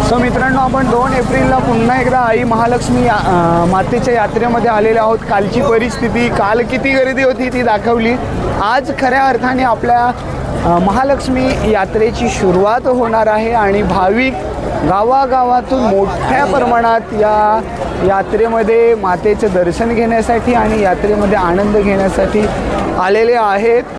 So मित्रांनो, आपण 2 एप्रिलला पुन्हा एकदा आई महालक्ष्मी मातेच्या यात्रेमध्ये आलेले आहोत. कालची परिस्थिती, काल किती गर्दी होती ती दाखवली. आज खऱ्या अर्थाने आपल्या महालक्ष्मी यात्रेची सुरुवात होणार आहे आणि भाविक गावागावातून मोठ्या प्रमाणात या यात्रेमध्ये मातेचे दर्शन घेण्यासाठी आणि यात्रेमध्ये आनंद घेण्यासाठी आलेले आहेत.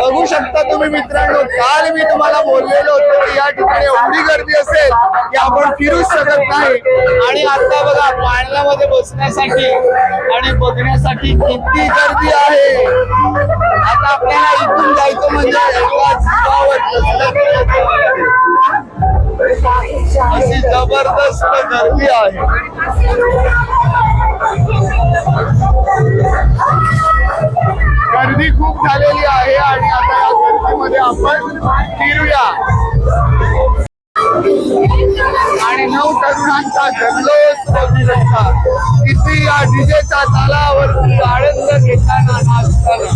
बघू शकता तुम्ही मित्रांनो, काल मी तुम्हाला बोललेलो होतो की या ठिकाणी एवढी गर्दी असेल की आपण फिरूच शकत नाही. आणि आता बघा, पाळण्यामध्ये बसण्यासाठी आणि बघण्यासाठी किती गर्दी आहे. आता आपल्याला इथून जायचं म्हणजे अशी जबरदस्त गर्दी आहे. गर्दी खूप झालेली आहे आणि आता या गर्दीमध्ये आपण फिरूया. आणि 9 तरुणांचा जल्लोष बघू शकता, किती या डीजेच्या तालावरती आनंद घेताना नाचताना.